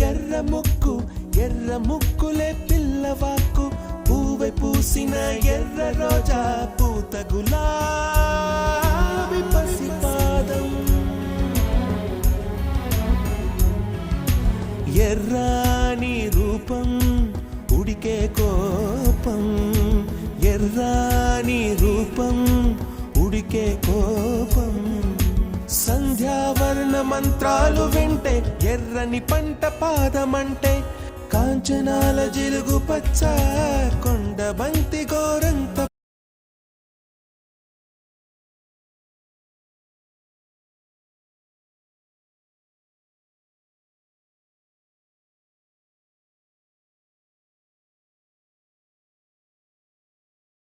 ఎర్ర ముక్కు ఎర్ర ముక్కులే పిల్లవాకు పూవై పూసిన ఎర్ర రోజా పూత గులాబీ పసిపాదం ఎర్రాని రూపం ఉడికే కోపం ఎర్రాని రూపం ఉడికే కోపం సంధ్యావర్ణ మంత్రాలు వింటే ఎర్రని పంట పాదమంటే కాంచనాల జిలుగు పచ్చ కొండ బంతి గోర